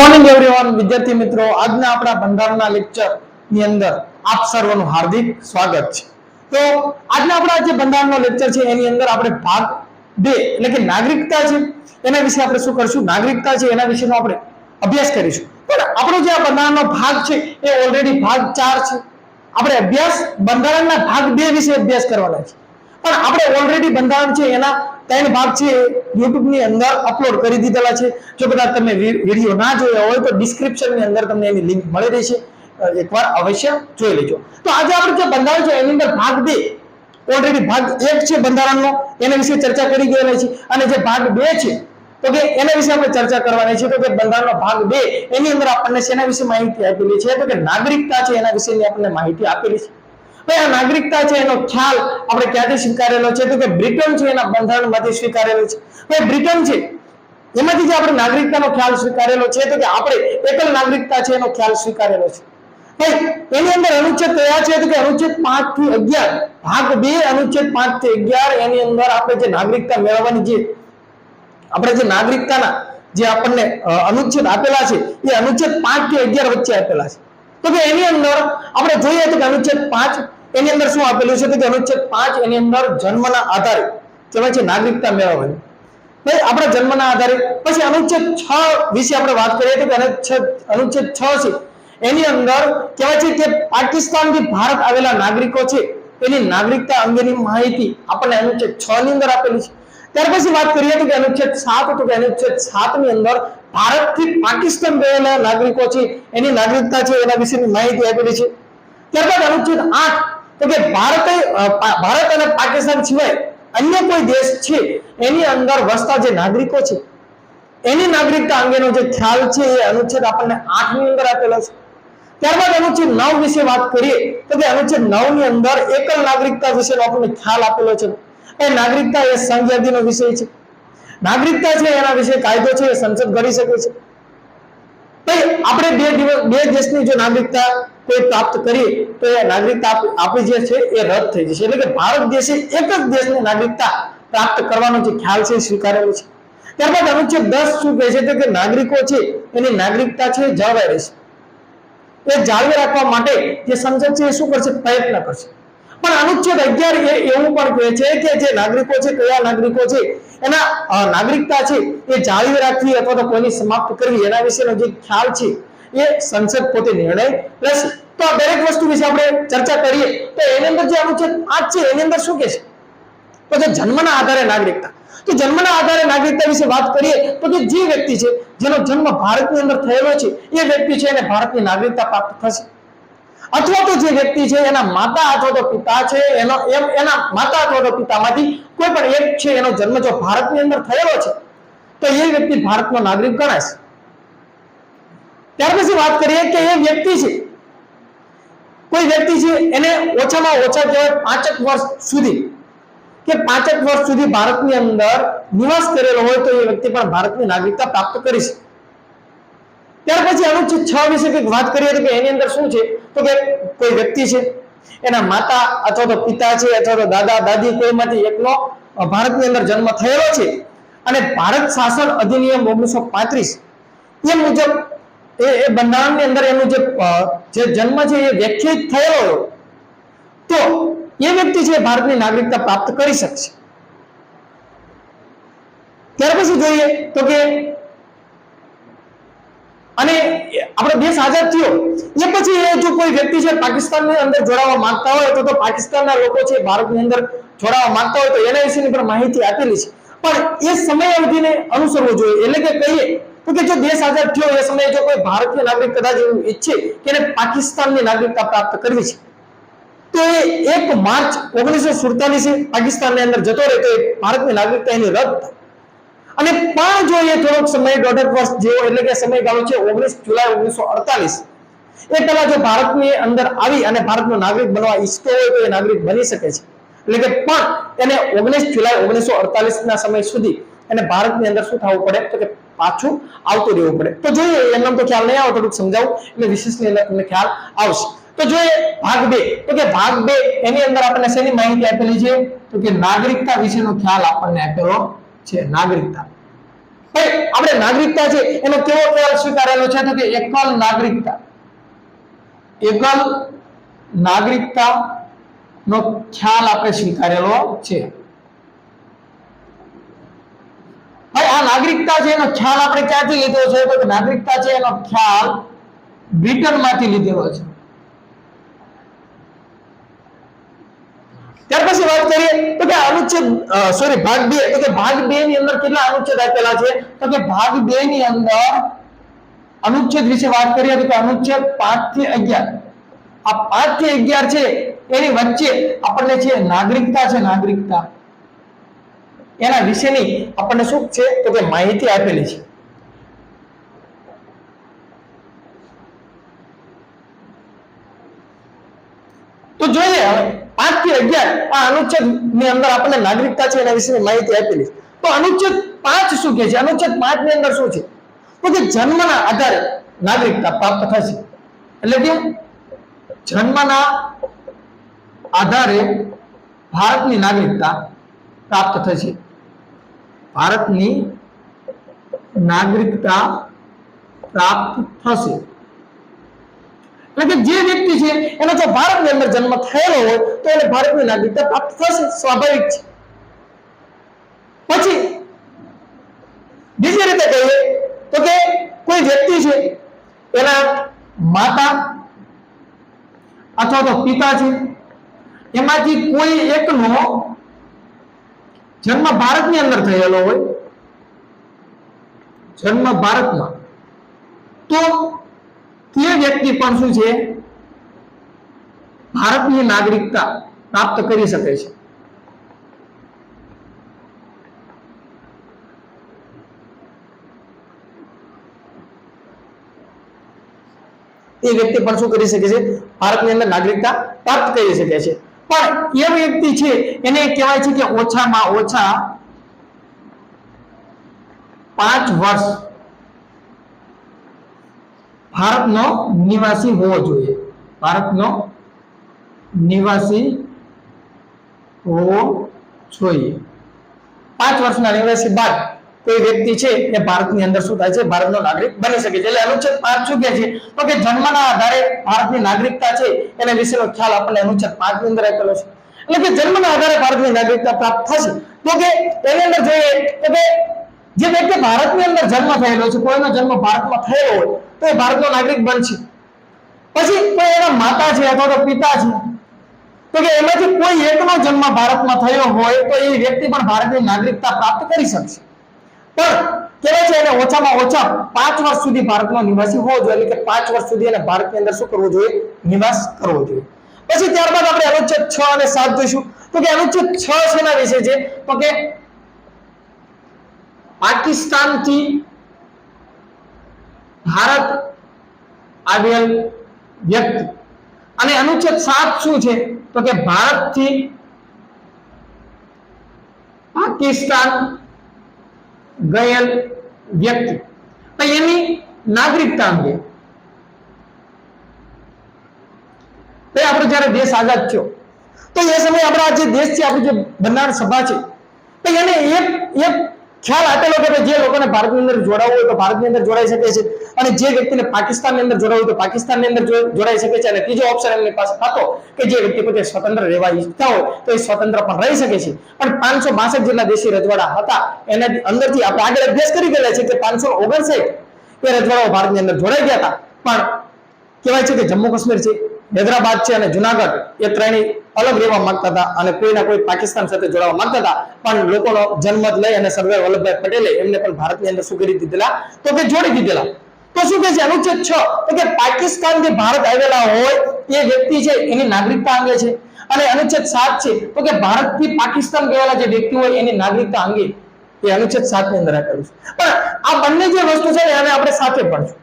Morning everyone વિદ્યાર્થી મિત્રો, આજના આપણા બંધારણના લેક્ચર ની અંદર આપ સર્વનું હાર્દિક સ્વાગત છે. તો આજના આપણા જે બંધારણનો લેક્ચર છે એની અંદર આપણે ભાગ 2 એટલે કે નાગરિકતા છે એના વિશે આપણે શું કરશું, નાગરિકતા છે એના વિશેનો આપણે અભ્યાસ કરીશું. પણ આપણો જે આ બંધારણનો ભાગ છે એ ઓલરેડી ભાગ 4 છે. આપણે બંધારણના ભાગ 2 વિશે અભ્યાસ કરવાના છે. પણ આપણે ઓલરેડી બંધારણ છે એના 3 ભાગ છે YouTube ની અંદર અપલોડ કરી દીધેલા છે. જો કદાચ તમે વિડિયો ના જોયા હોય તો ડિસ્ક્રિપ્શન ની અંદર તમને એની લિંક મળી રહેશે, એકવાર અવશ્ય જોઈ લેજો. તો આજે આપણે જે બંધારણ છે એની અંદર ભાગ 2, ઓલરેડી ભાગ 1 છે બંધારણનો, એના વિશે ચર્ચા કરી ગયેલા છે. અને જે ભાગ 2 છે તો કે એના વિશે આપણે ચર્ચા કરવાની છે. તો કે બંધારણનો ભાગ 2 એની અંદર આપણને શેના વિશે માહિતી આપેલી છે, તો કે નાગરિકતા છે એના વિશેની આપણને માહિતી આપેલી છે. આ નાગરિકતા છે એનો ખ્યાલ આપણે ક્યાંથી સ્વીકારેલો છે, તો કે બ્રિટન છે એના બંધારણમાંથી સ્વીકારેલો છે. ભાઈ બ્રિટન છે એમાંથી જે આપણે નાગરિકતાનો ખ્યાલ સ્વીકારેલો છે, તો કે આપણે એકલ નાગરિકતા છે એનો ખ્યાલ સ્વીકારેલો છે. ભાઈ એની અંદર અનુચ્છેદ કયા છે, તો કે અનુચ્છેદ 5 થી 11, ભાગ 2 અનુચ્છેદ 5 થી 11 એની અંદર આપણે જે નાગરિકતા મેળવવાની જે આપણે જે નાગરિકતાના જે આપણને અનુચ્છેદ આપેલા છે એ અનુચ્છેદ 5 થી 11 વચ્ચે આપેલા છે. તો કે એની અંદર આપણે જોઈએ તો કે અનુચ્છેદ 5 એની અંદર શું આપેલું છે, તો કે અનુચ્છેદ 5 એની અંદર જન્મના આધારે કહેવાય છે નાગરિકતા મેળવવાની. ભાઈ આપણા જન્મના આધારે. પછી અનુચ્છેદ 6 વિશે આપણે વાત કરીએ તો કે અનુચ્છેદ 6 છે એની અંદર કહેવાય છે કે પાકિસ્તાનથી ભારત આવેલા નાગરિકો છે એની નાગરિકતા અંગેની માહિતી આપણને અનુચ્છેદ 6 ની અંદર આપેલી છે. ત્યાર પછી વાત કરીએ તો કે અનુચ્છેદ 7, તો કે અનુચ્છેદ 7 ની અંદર ભારતથી પાકિસ્તાન ગયેલા નાગરિકો છે એની નાગરિકતા છે એના વિશેની માહિતી આપેલી છે. ત્યારબાદ અનુચ્છેદ 8, તો કે ભારત અને પાકિસ્તાન સિવાય અન્ય કોઈ દેશ છે એની અંદર વસતા જે નાગરિકો છે એની નાગરિકતા અંગેનો જે ખ્યાલ છે એ અનુચ્છેદ આપણને 8 ની અંદર આપેલો છે. ત્યારબાદ અનુચ્છેદ 9 વિશે વાત કરીએ તો કે અનુચ્છેદ 9 ની અંદર એકલ નાગરિકતા વિશેનો આપણને ખ્યાલ આપેલો છે. એ નાગરિકતા એ સંઘયાદીનો વિષય છે. નાગરિકતા છે એના વિશે કાયદો છે એ સંસદ ઘડી શકે છે. ભાઈ આપણે બે દેશની જો નાગરિકતા કોઈ પ્રાપ્ત કરીએ તો એ નાગરિકતા આપણી જે છે એ રદ થઈ જશે. એટલે કે ભારત દેશે એક જ દેશની નાગરિકતા પ્રાપ્ત કરવાનો જે ખ્યાલ છે એ સ્વીકારેલો છે. ત્યારબાદ અનુચ્છેદ 10 શું કહે છે, તો કે નાગરિકો છે એની નાગરિકતા છે જળવાઈ રહેશે. એ જાળવી રાખવા માટે જે સંસદ છે એ શું કરશે, પ્રયત્ન કરશે. પણ અનુચ્છેદ 11 એ એવું પણ કહે છે કે જે નાગરિકો છે, કયા નાગરિકો છે એના નાગરિકતા છે એ જાળવી રાખવી અથવા તો કોઈની સમાપ્ત કરવી એના વિશેનો જે ખ્યાલ છે એ સંસદ પોતે નિર્ણય લેશે. તો આ દરેક વસ્તુ વિશે આપણે ચર્ચા કરીએ તો એની અંદર જે અનુચ્છેદ 5 છે એની અંદર શું કહે છે, તો કે જન્મના આધારે નાગરિકતા. તો જન્મના આધારે નાગરિકતા વિશે વાત કરીએ તો કે જે વ્યક્તિ છે જેનો જન્મ ભારતની અંદર થયેલો છે એ વ્યક્તિ છે એને ભારતની નાગરિકતા પ્રાપ્ત થશે. અથવા તો જે વ્યક્તિ છે એના માતા અથવા તો પિતા છે એના માતા અથવા તો પિતામાંથી કોઈ પણ એક છે એનો જન્મ જો ભારતની અંદર થયેલો છે તો એ વ્યક્તિ ભારતનો નાગરિક ગણાશે. ત્યાર પછી વાત કરીએ કે એ વ્યક્તિ છે, કોઈ વ્યક્તિ છે એને ઓછામાં ઓછા કહેવાય 5 વર્ષ સુધી ભારતની અંદર નિવાસ કરેલો હોય તો એ વ્યક્તિ પણ ભારતની નાગરિકતા પ્રાપ્ત કરી છે. ત્યાર પછી અનુચ્છેદ 6 વિશે કંઈક વાત કરીએ તો કે એની અંદર શું છે, તો કે કોઈ વ્યક્તિ છે એના માતા અથવા તો પિતા છે અથવા તો દાદા દાદી કોઈમાંથી એકનો ભારતની અંદર જન્મ થયેલો છે અને ભારત શાસન અધિનિયમ 1935 એ મુજબ એ બંધારણની અંદર એનું જે જન્મ છે એ વ્યાખ્યાયિત થયેલો હોય તો એ વ્યક્તિ છે ભારતની નાગરિકતા પ્રાપ્ત કરી શકશે. ત્યાર પછી જોઈએ તો કે અને આપણે દેશ આઝાદ થયો એ પછી જો કોઈ વ્યક્તિ છે પાકિસ્તાનની અંદર જોડાવા માંગતા હોય તો પાકિસ્તાનના લોકો છે ભારતની અંદર જોડાવા માંગતા હોય તો એના વિશેની પણ માહિતી આપેલી છે. પણ એ સમય અવધિને અનુસરવો જોઈએ. એટલે કે કહીએ તો કે જો દેશ આઝાદ થયો એ સમયે જો કોઈ ભારતીય નાગરિક કદાચ એવું ઈચ્છે કે એને પાકિસ્તાનની નાગરિકતા પ્રાપ્ત કરવી છે તો એ 1 માર્ચ 1947 પાકિસ્તાનની અંદર જતો રહે તો ભારતની નાગરિકતા એની રદ થાય. અને પણ જો એ થોડોક સમય 1.5 વર્ષ જેવો એટલે કે સમયગાળો છે 19 જુલાઈ 1948 એ પહેલા જો ભારતની અંદર આવી અને ભારતનો નાગરિક બનવા ઈચ્છતો હોય તો એ નાગરિક બની શકે છે. એટલે કે પણ એને 19 જુલાઈ 1948 ના સમય સુધી એને ભારતની અંદર શું થવું પડે, તો કે પાછું આવતું રહેવું પડે. તો જોઈએ એમનો તો ખ્યાલ નહીં આવે, થોડુંક સમજાવું એટલે વિશેષની અંદર તમને ખ્યાલ આવશે. તો જોઈએ ભાગ 2, તો કે ભાગ 2 એની અંદર આપણને શેની માહિતી આપેલી છે, તો કે નાગરિકતા વિશેનો ખ્યાલ આપણને આપેલો છે. નાગરિકતા ભાઈ આપણે નાગરિકતા છે એનો કેવો ખ્યાલ સ્વીકારેલો છે તો કે એકલ નાગરિકતા. એકલ નાગરિકતા નો ખ્યાલ આપણે સ્વીકારેલો છે. ભાઈ આ નાગરિકતા છે એનો ખ્યાલ આપણે ક્યાંથી લીધો છે તો નાગરિકતા છે એનો ખ્યાલ બ્રિટનમાંથી લીધેલો છે. ત્યાર પછી વાત કરીએ તો કે અનુચ્છેદ ભાગ 2 તો કે ભાગ 2 ની અંદર કેટલા અનુચ્છેદ આપેલા છે તો કે ભાગ 2 ની અંદર અનુચ્છેદ વિશે વાત કરીએ તો કે અનુચ્છેદ 5 થી 11. આ 5 થી 11 છે એની વચ્ચે આપણને છે નાગરિકતા છે, નાગરિકતા એના વિશેની આપણને શું છે તો કે માહિતી આપેલી છે. તો જોઈએ હવે 5 થી 11 આ અનુચ્છેદ ની અંદર આપણને નાગરિકતા છે એના વિશેની માહિતી આપેલી છે. તો અનુચ્છેદ 5 શું કહે છે? અનુચ્છેદ 5 ની અંદર શું છે તો કે જન્મના આધારે નાગરિકતા પ્રાપ્ત થશે. એટલે કે જન્મના આધારે ભારતની નાગરિકતા પ્રાપ્ત થશે. ભારતની નાગરિકતા પ્રાપ્ત થશે એટલે કે જે વ્યક્તિ છે એનો જો ભારતની અંદર જન્મ થયેલો હોય તો એને ભારતની નાગરિકતા પ્રાપ્ત થશે, સ્વાભાવિક છે. પછી બીજી રીતે કહીએ તો કે કોઈ વ્યક્તિ છે એના માતા અથવા તો પિતા છે એમાંથી કોઈ એકનો જન્મ ભારતની અંદર થયેલો હોય, જન્મ ભારતમાં, તો તે વ્યક્તિ પણ શું છે ભારતની નાગરિકતા પ્રાપ્ત કરી શકે છે. એ વ્યક્તિ પણ શું કરી શકે છે ભારતની અંદર નાગરિકતા પ્રાપ્ત કરી શકે છે. પણ એ વ્યક્તિ છે એને કહેવાય છે કે ઓછામાં ઓછા 5 વર્ષ ભારતનો નિવાસી હોવો જોઈએ. ભારતનો નિવાસી હોવો જોઈએ. 5 વર્ષના નિવાસી બાદ કોઈ વ્યક્તિ છે એ ભારતની અંદર શું થાય છે ભારતનો નાગરિક બની શકે છે. એટલે અનુચ્છેદ 5 શું કહે છે તો કે જન્મના આધારે ભારતની નાગરિકતા છે એના વિશેનો ખ્યાલ આપણને અનુચ્છેદ 5 ની અંદર આપેલો છે. એટલે કે જન્મના આધારે ભારતની નાગરિકતા પ્રાપ્ત થશે. તો કે એની અંદર જોઈએ તો કે જે વ્યક્તિ ભારતની અંદર જન્મ થયેલો છે, કોઈનો જન્મ ભારતમાં થયેલો હોય તો એ ભારતનો નાગરિક બનશે. પછી કોઈ એના માતા છે અથવા તો પિતા છે તો કે એમાંથી કોઈ એકનો જન્મ ભારતમાં થયો હોય તો એ વ્યક્તિ પણ ભારતની નાગરિકતા પ્રાપ્ત કરી શકશે. પણ કહેવાય છે એને ઓછામાં ઓછા 5 વર્ષ સુધી ભારતનો નિવાસી હોવો જોઈએ. એટલે કે 5 વર્ષ સુધી એને ભારતની અંદર શું કરવું જોઈએ? નિવાસ કરવો જોઈએ. પછી ત્યારબાદ આપણે અનુચ્છેદ 6 અને 7 જોઈશું. તો કે અનુચ્છેદ 6 શેના વિશે છે તો કે પાકિસ્તાનથી ભારત આવેલ વ્યક્તિ. અને અનુચ્છેદ 7 શું છે તો કે ભારતથી પાકિસ્તાન ગયેલ વ્યક્તિ તો એની નાગરિકતા અંગે. તો આપણો જ્યારે દેશ આઝાદ થયો તો એ સમયે આપણા જે દેશ છે, આપણી જે બંધારણ સભા છે તો એને એક ખ્યાલ આપેલો કે જે લોકોને ભારતની અંદર જોડાવવું હોય તો ભારતની અંદર જોડાઈ શકે છે, અને જે વ્યક્તિને પાકિસ્તાનની અંદર જોડાવવું હોય તો પાકિસ્તાનની અંદર જોડાઈ શકે છે. અને ત્રીજો ઓપ્શન એમની પાસે હતો કે જે વ્યક્તિ પોતે સ્વતંત્ર રહેવા ઈચ્છતા હોય તો એ સ્વતંત્ર પણ રહી શકે છે. પણ 562 જેટલા દેશી રજવાડા હતા એના અંદરથી આપણે આગળ અભ્યાસ કરી ગયેલા છે કે 559 એ રજવાડાઓ ભારતની અંદર જોડાઈ ગયા હતા. પણ કહેવાય છે કે જમ્મુ કાશ્મીર છે, હૈદરાબાદ છે અને જુનાગઢ એ ત્રણેય અલગ રહેવા માંગતા હતા અને કોઈના કોઈ પાકિસ્તાન સાથે જોડાવા માંગતા હતા. પણ લોકોનો જન્મત લઈ અને સરદાર વલ્લભભાઈ પટેલે એમને પણ ભારતની અંદર શું કરી દીધેલા તો કે જોડી દીધેલા. તો શું કહે છે અનુચ્છેદ 6 તો કે પાકિસ્તાનથી ભારત આવેલા હોય એ વ્યક્તિ છે એની નાગરિકતા અંગે છે. અને અનુચ્છેદ 7 છે તો કે ભારતથી પાકિસ્તાન ગયેલા જે વ્યક્તિ હોય એની નાગરિકતા અંગે એ અનુચ્છેદ 7 ની અંદર આપેલું છે. પણ આ બંને જે વસ્તુ છે ને એને આપણે સાથે ભણશું,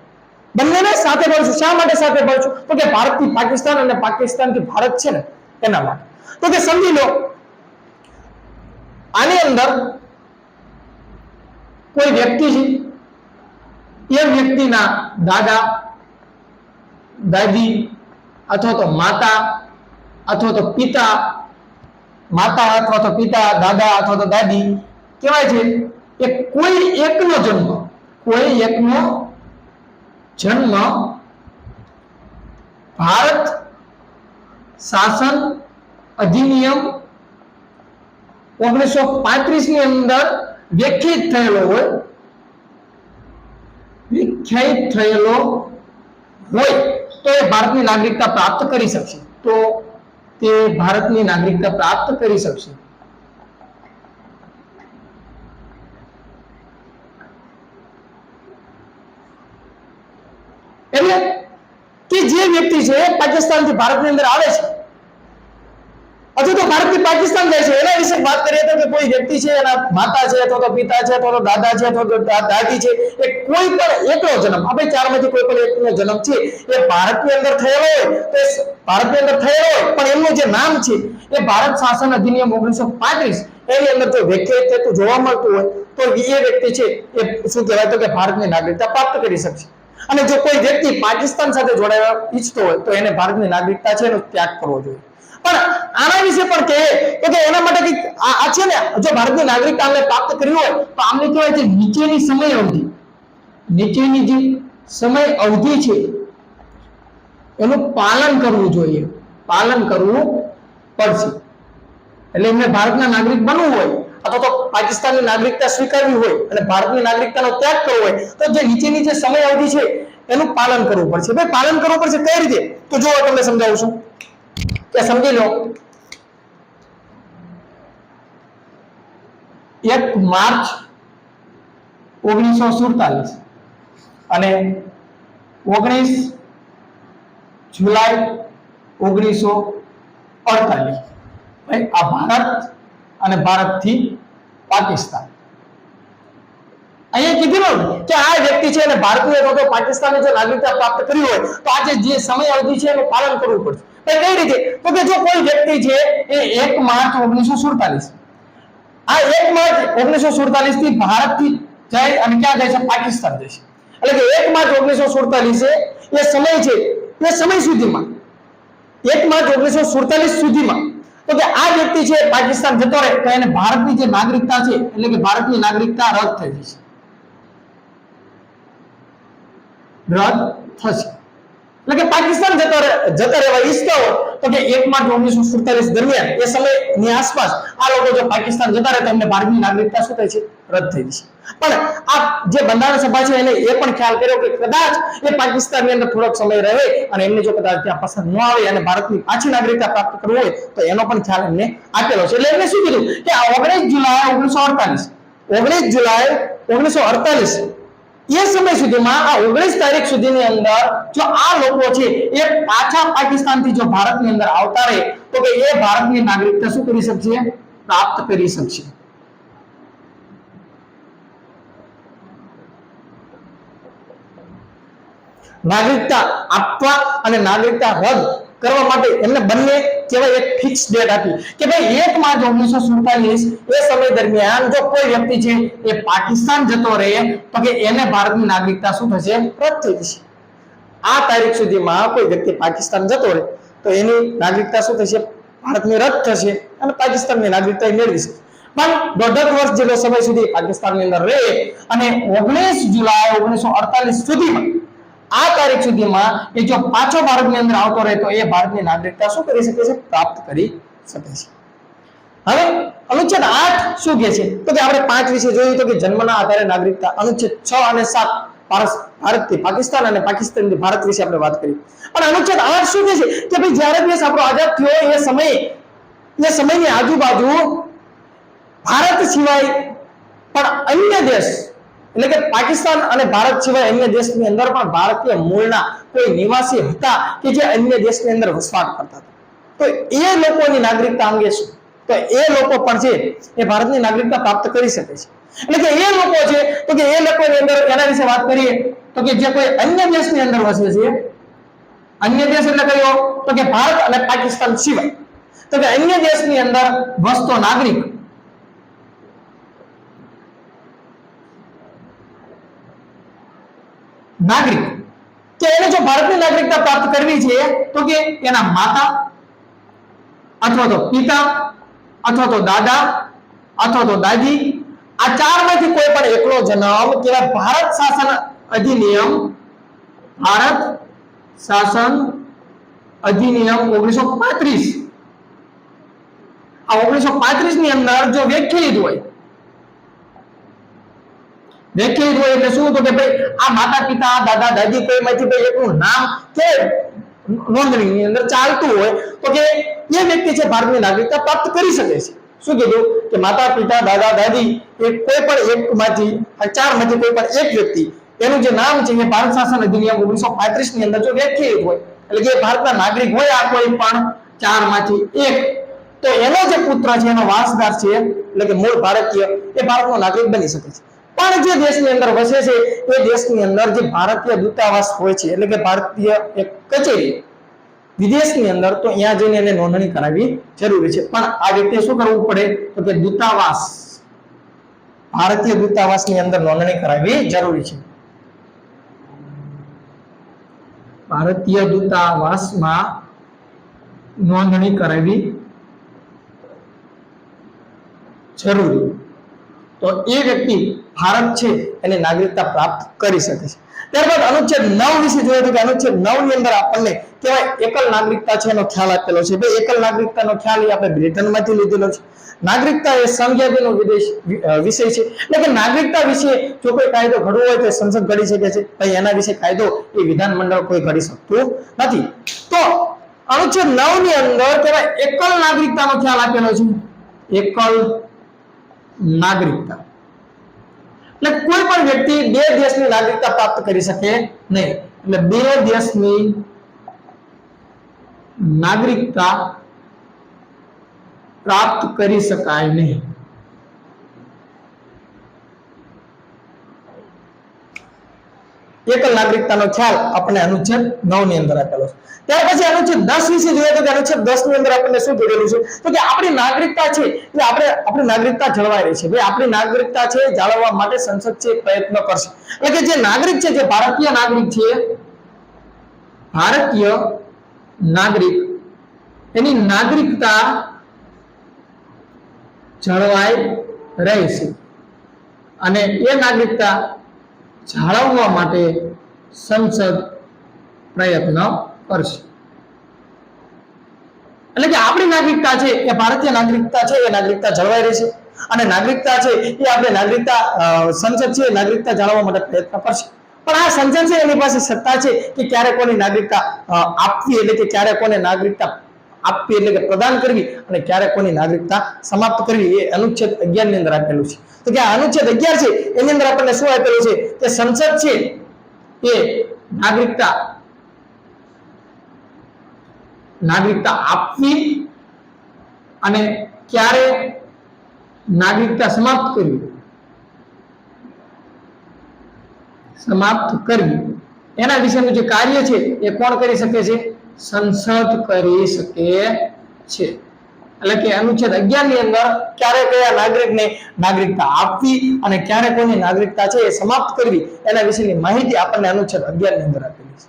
બંનેને સાથે ભણશું. શા માટે સાથે ભણશું તો કે ભારતથી પાકિસ્તાન અને પાકિસ્તાનથી ભારત છે ને એના માટે. તો કે સમજી લો આની અંદર કોઈ વ્યક્તિ છે, એ વ્યક્તિના દાદા દાદી અથવા તો માતા અથવા તો પિતા, માતા અથવા તો પિતા, દાદા અથવા તો દાદી કહેવાય છે એ કોઈ એકનો જન્મ ભારત શાસન અધિનિયમ 1935 ની અંદર વ્યાખ્યાયિત થયેલો હોય તો એ ભારતની નાગરિકતા પ્રાપ્ત કરી શકશે. તો તે ભારતની નાગરિકતા પ્રાપ્ત કરી શકશે. એટલે કે જે વ્યક્તિ છે પાકિસ્તાનથી ભારતની અંદર આવે છે અથવા તો ભારતથી પાકિસ્તાન જાય છે એના વિશે વાત કરીએ તો કે કોઈ વ્યક્તિ છે, એના માતા છે અથવા તો પિતા છે અથવા તો દાદા છે અથવા તો દાદી છે, એ કોઈ પણ એકનો જન્મ, આપણે ચારમાંથી કોઈ પણ એકનો જન્મ છે એ ભારતની અંદર થયેલો હોય તો ભારતની અંદર થયેલો હોય પણ એમનું જે નામ છે એ ભારત શાસન અધિનિયમ 1935 એની અંદર જો વ્યાખ્યાયિત થતું જોવા મળતું હોય તો એ વ્યક્તિ છે એ શું કહેવાય તો કે ભારતની નાગરિકતા પ્રાપ્ત કરી શકશે. અને જો કોઈ વ્યક્તિ પાકિસ્તાન સાથે જોડાવા ઈચ્છતો હોય તો એને ભારતની નાગરિકતા છે એનો ત્યાગ કરવો જોઈએ. પણ આના વિશે પણ કહે તો કે એના માટે આ છે ને, જો ભારતની નાગરિકતા આમને પ્રાપ્ત કરવી હોય તો આમને કહેવાય છે નીચેની સમય અવધિ, નીચેની જે સમય અવધિ છે એનું પાલન કરવું જોઈએ, પાલન કરવું પડશે. એટલે એમને ભારતના નાગરિક બનવું હોય અથવા તો પાકિસ્તાનની નાગરિકતા સ્વીકારવી હોય અને ભારતની નાગરિકતાનો ત્યાગ કરવો હોય તો જે નીચેની જે સમય અવધિ છે એનું પાલન કરવું પડશે. ભાઈ પાલન કરવું પડશે કઈ રીતે? તો જો તમને સમજાવું છું કે સમજી લો 1 માર્ચ 1947 અને 19 જુલાઈ 1948 આ ભારત અને ભારતથી પાકિસ્તાન. અહીંયા કીધું કે આ વ્યક્તિ છે અને ભારતીય અથવા તો પાકિસ્તાનની જો નાગરિકતા પ્રાપ્ત કરી હોય તો આજે જે સમય અવધિ છે એનું પાલન કરવું પડશે. કઈ રીતે? તો કે જો કોઈ વ્યક્તિ છે એ 1 માર્ચ 1947 આ 1 માર્ચ 1947 થી ભારતથી જાય અને ક્યાં જાય છે? પાકિસ્તાન જાય છે. એટલે કે 1 માર્ચ 1947 એ સમય છે, એ સમય સુધીમાં 1 માર્ચ 1947 સુધીમાં તો કે આ વ્યક્તિ છે પાકિસ્તાન જતો રહે તો એને ભારતની જે નાગરિકતા છે એટલે કે ભારતની નાગરિકતા રદ થઈ જશે, રદ થશે. એટલે કે પાકિસ્તાન જતો રહેવા ઈચ્છતો હોય તો કે 1 માર્ચ 1947 દરમિયાન એ સમયની આસપાસ આ લોકો જો પાકિસ્તાન જતા રહે તો એમને ભારતની નાગરિકતા શું થાય છે? રદ થઈ જશે. પણ આ જે બંધારણ સભા છે એને એ પણ ખ્યાલ કર્યો કે કદાચ એ પાકિસ્તાનની અંદર થોડોક સમય રહે અને એમને જો કદાચ ત્યાં પસંદ ન આવે અને ભારતની પાછી નાગરિકતા પ્રાપ્ત કરવી હોય તો એનો પણ ખ્યાલ એમને આપેલો છે. એટલે એમને શું કીધું કે 19 જુલાઈ 1948 એ સમય સુધીમાં આ 19 તારીખ સુધીની અંદર જો આ લોકો છે એ પાછા પાકિસ્તાનથી જો ભારતની અંદર આવતા રહે તો કે એ ભારતની નાગરિકતા શું કરી શકશે? પ્રાપ્ત કરી શકશે. નાગરિકતા આપવા અને નાગરિકતા રદ કરવા માટે એમને બંને કેવાય એક ફિક્સ ડેટ આપી કે ભાઈ 1 માર્ચ 1947 એ સમય દરમિયાન જો કોઈ વ્યક્તિ છે એ પાકિસ્તાન જતો રહે તો કે એને ભારતની નાગરિકતા શું થશે? રદ થઈ જશે. આ તારીખ સુધીમાં કોઈ વ્યક્તિ પાકિસ્તાન જતો રહે તો એની નાગરિકતા શું થશે? ભારતની રદ થશે અને પાકિસ્તાનની નાગરિકતા મેળવી શકે. પણ 1.5 વર્ષ જેટલો સમય સુધી પાકિસ્તાનની અંદર રહે અને 19 જુલાઈ 1948 સુધીમાં આ તારીખ સુધીમાં એ જો પાછો ભારતની અંદર આવતો રહે તો એ ભારતની નાગરિકતા શું કરી શકે છે? પ્રાપ્ત કરી શકે છે. હવે અનુચ્છેદ 8 શું કહે છે? તો કે આપણે 5 વિશે જોયું તો કે જન્મના આધારે નાગરિકતા. અનુચ્છેદ 6 અને 7 ભારતથી પાકિસ્તાન અને પાકિસ્તાનથી ભારત વિશે આપણે વાત કરી. પણ અનુચ્છેદ 8 શું કહે છે કે ભાઈ જ્યારે દેશ આપણો આઝાદ થયો એ સમયની આજુબાજુ ભારત સિવાય પણ અન્ય દેશ એટલે કે પાકિસ્તાન અને ભારત સિવાય અન્ય દેશની અંદર પણ ભારતીય મૂળના કોઈ નિવાસી હતા કે જે અન્ય દેશની અંદર વસવાટ કરતા હતા. તો એ લોકોની નાગરિકતા અંગે શું? તો એ લોકો પણ છે એ ભારતની નાગરિકતા પ્રાપ્ત કરી શકે છે. એટલે કે એ લોકો છે તો કે એ લોકોની અંદર એના વિશે વાત કરીએ તો કે જે કોઈ અન્ય દેશની અંદર વસે છે, અન્ય દેશ એટલે કયો? તો કે ભારત અને પાકિસ્તાન સિવાય તો કે અન્ય દેશની અંદર વસતો નાગરિક કે એને જો ભારતની નાગરિકતા પ્રાપ્ત કરવી છે તો કે એના માતા અથવા તો પિતા અથવા તો દાદા અથવા તો દાદી આ ચારમાંથી કોઈ એકલો જન્મ કેવાય ભારત શાસન અધિનિયમ, ભારત શાસન અધિનિયમ 1935, આ 1935 ની અંદર જો વ્યાખ્યાયિત હોય એટલે શું? તો કે ભાઈ આ માતા પિતા દાદા દાદી કોઈમાંથી ભાઈ એકનું નામ કે નોંધણી ની અંદર ચાલતું હોય તો કે એ વ્યક્તિ છે ભારતની નાગરિકતા પ્રાપ્ત કરી શકે છે. શું કીધું? કે માતા પિતા દાદા દાદી એ કોઈ પણ એકમાંથી ચારમાંથી કોઈ પણ એક વ્યક્તિ એનું જે નામ છે એ ભારત શાસન અધિનિયમ 1935 ની અંદર જો વ્યાખ્યાયિત હોય એટલે કે ભારતના નાગરિક હોય આ કોઈ પણ ચારમાંથી એક, તો એનો જે પુત્ર છે એનો વારસદાર છે એટલે કે મૂળ ભારતીય એ ભારતનો નાગરિક બની શકે છે. પણ જે દેશની અંદર વસે છે એ દેશની અંદર જે ભારતીય દૂતાવાસ હોય છે એટલે કે ભારતીય એક કચેરી વિદેશની અંદર, તો ત્યાં જઈને એને નોંધણી કરાવવી જરૂરી છે. પણ આ વ્યક્તિએ શું કરવું પડે? તો કે દૂતાવાસ, ભારતીય દૂતાવાસની અંદર નોંધણી કરાવવી જરૂરી છે. ભારતીય દૂતાવાસમાં નોંધણી કરાવવી જરૂરી, તો એ વ્યક્તિ ભારત છે એની નાગરિકતા પ્રાપ્ત કરી શકે છે. ત્યારબાદ અનુચ્છેદ 9 વિશે જોઈએ તો કે અનુચ્છેદ 9 ની અંદર આપણને કહેવાય એકલ નાગરિકતા છે એનો ખ્યાલ આપેલો છે. ભાઈ એકલ નાગરિકતાનો ખ્યાલ એ આપણે બ્રિટનમાંથી લીધેલો છે. નાગરિકતા એ સંઘીયનો વિષય છે એટલે કે નાગરિકતા વિશે જો કોઈ કાયદો ઘડવો હોય તો સંસદ ઘડી શકે છે. ભાઈ એના વિશે કાયદો એ વિધાનમંડળ કોઈ ઘડી શકતું નથી. તો અનુચ્છેદ 9 ની અંદર કહેવાય એકલ નાગરિકતાનો ખ્યાલ આપેલો છે. એકલ નાગરિકતા એટલે કોઈ પણ વ્યક્તિ બે દેશની નાગરિકતા પ્રાપ્ત કરી શકે નહીં. એટલે બે દેશની નાગરિકતા પ્રાપ્ત કરી શકાય નહીં. એકલ નાગરિકતાનો ખ્યાલ આપણને અનુચ્છેદ 9 ની અંદર આપેલો છે. ત્યાર પછી અનુચ્છેદ 10 વિશે જોઈએ તો અનુચ્છેદ 10 ની અંદર આપણને શું કહેલું છે? તો કે આપણી નાગરિકતા છે એટલે આપણી નાગરિકતા જળવાઈ રહી છે. ભાઈ આપણી નાગરિકતા છે જાળવવા માટે સંસદ છે પ્રયત્ન કરશે. એટલે કે જે નાગરિક છે, જે ભારતીય નાગરિક છે, ભારતીય નાગરિક એની નાગરિકતા જળવાઈ રહેશે અને એ નાગરિકતા જાળવવા માટે સંસદ પ્રયત્ન કરશે. એટલે કે આપણી નાગરિકતા છે એ ભારતીય નાગરિકતા છે એ નાગરિકતા જળવાઈ રહેશે અને નાગરિકતા છે એ આપણે નાગરિકતા સંસદ છે નાગરિકતા જાળવવા માટે પ્રયત્ન કરશે. પણ આ સંસદ છે એની પાસે સત્તા છે કે ક્યારે કોની નાગરિકતા આપવી એટલે કે ક્યારે કોને નાગરિકતા આપવી એટલે કે પ્રદાન કરવી અને ક્યારે કોની નાગરિકતા સમાપ્ત કરવી એ અનુચ્છેદ 11 ની અંદર આપેલું છે. તો કે આ અનુચ્છેદ 11 છે એની અંદર આપણને શું આપેલું છે કે સંસદ છે એ નાગરિકતા આપવી અને ક્યારે નાગરિકતા સમાપ્ત કરવી એના વિશેનું જે કાર્ય છે એ કોણ કરી શકે છે? સંસદ કરી શકે છે. એટલે કે અનુચ્છેદ 11 ની અંદર ક્યારે કયા નાગરિકને નાગરિકતા આપવી અને ક્યારે કોની નાગરિકતા છે એ સમાપ્ત કરવી એના વિશેની માહિતી આપણને અનુચ્છેદ 11 ની અંદર આપેલી છે.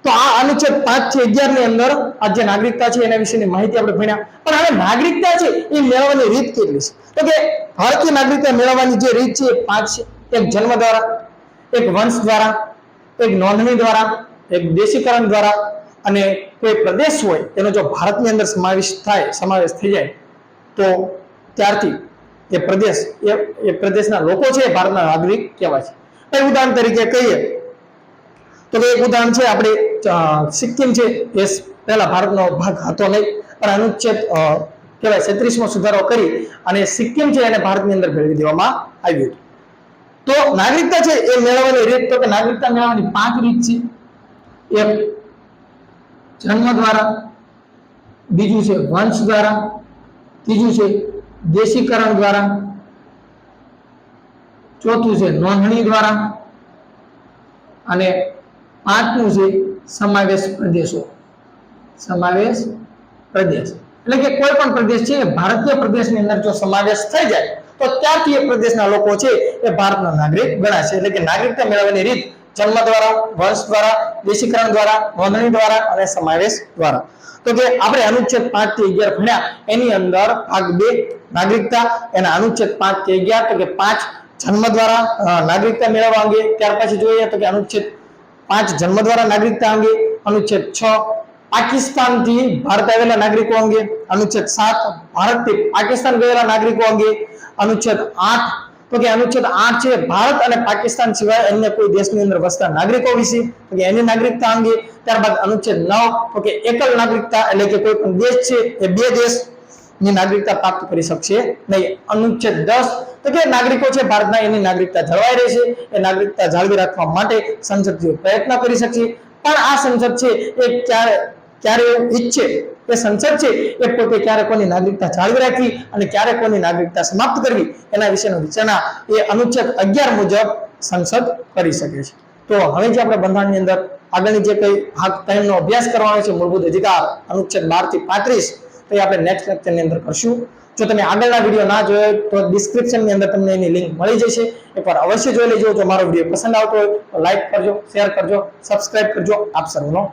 તો આ અનુચ્છેદ 5 થી 11 ની અંદર આ જે નાગરિકતા છે એના વિશેની માહિતી આપણે ભણ્યા. પણ હવે નાગરિકતા છે એ મેળવવાની રીત કેટલી છે? તો કે ભારતીય નાગરિકતા મેળવવાની જે રીત છે એ 5 છે. એક જન્મ દ્વારા, એક વંશ દ્વારા, એક નોંધણી દ્વારા, એક દેશીકરણ દ્વારા અને કોઈ પ્રદેશ હોય તેનો જો ભારતની અંદર સમાવેશ થઈ જાય તો ત્યારથી એ પ્રદેશના લોકો છે એ ભારતના નાગરિક કહેવાય છે. ઉદાહરણ તરીકે કહીએ તો એક ઉદાહરણ છે આપણે સિક્કિમ છે એ પહેલા ભારતનો ભાગ હતો નહીં, પણ અનુચ્છેદ કહેવાય 36મો સુધારો કરી અને સિક્કિમ છે એને ભારતની અંદર ભેળવી દેવામાં આવ્યું હતું. તો નાગરિકતા છે એ મેળવવાની રીત, તો કે નાગરિકતા મેળવવાની 5 રીત છે. એક જન્મ દ્વારા, બીજું છે વંશ દ્વારા, ત્રીજું છે દેશીકરણ દ્વારા, ચોથું છે નોંધણી દ્વારા અને પાંચમું છે સમાવેશ પ્રદેશો. સમાવેશ પ્રદેશ એટલે કે કોઈ પણ પ્રદેશ છે ભારતીય પ્રદેશની અંદર જો સમાવેશ થઈ જાય તો ત્યાંથી એ પ્રદેશના લોકો છે એ ભારતના નાગરિક ગણાશે. એટલે કે નાગરિકતા મેળવવાની રીત જન્મ દ્વારા, વંશ દ્વારા, દેશીકરણ દ્વારા, નોંધણી દ્વારા અને સમાવેશ દ્વારા. તો કે આપણે અનુચ્છેદ 5 થી 11 ભણ્યા એની અંદર ભાગ 2 નાગરિકતા એના અનુચ્છેદ 5 થી 11 તો કે 5 જન્મ દ્વારા નાગરિકતા મેળવવા અંગે. ત્યાર પછી જોઈએ તો કે અનુચ્છેદ 5 જન્મ દ્વારા નાગરિકતા અંગે. અનુચ્છેદ 6 પાકિસ્તાનથી ભારત આવેલા નાગરિકો અંગે. અનુચ્છેદ 7 ભારતથી પાકિસ્તાન ગયેલા નાગરિકો અંગે. અનુચ્છેદ 8 તો કે અનુચ્છેદ 8 છે ભારત અને પાકિસ્તાન સિવાય અન્ય કોઈ દેશની અંદર વસતા નાગરિકો વિશે તો કે એની નાગરિકતા અંગે. ત્યારબાદ અનુચ્છેદ 9 તો કે એકલ નાગરિકતા એટલે કે કોઈ પણ દેશ છે એ બે દેશની નાગરિકતા પ્રાપ્ત કરી શકશે નહીં. અનુચ્છેદ 10 તો કે નાગરિકો છે ભારતના એની નાગરિકતા જળવાઈ રહેશે. એ નાગરિકતા જાળવી રાખવા માટે સંસદ પ્રયત્ન કરી શકશે. પણ આ સંસદ છે એ ક્યારે એવું ઈચ્છે કે સંસદ છે એ પોતે ક્યારે કોની નાગરિકતા જાળવી રાખવી અને ક્યારે કોની નાગરિકતા સમાપ્ત કરવી એના વિશેનો વિચારણા એ અનુચ્છેદ 11 મુજબ સંસદ કરી શકે છે. તો હવે જે આપણે બંધારણની અંદર આગળની જે કઈ ભાગ 3 નો અભ્યાસ કરવાનો છે મૂળભૂત અધિકાર અનુચ્છેદ 12 થી 35 તો એ આપણે નેક્સ્ટ લેક્ચરની અંદર કરશું. જો તમે આગળના વિડીયો ના જોયો તો ડિસ્ક્રિપ્શનની અંદર તમને એની લિંક મળી જશે. એકવાર અવશ્ય જોઈ લેજો. જો મારો વિડીયો પસંદ આવતો હોય તો લાઈક કરજો, શેર કરજો, સબસ્ક્રાઇબ કરજો. આપ સર્વનો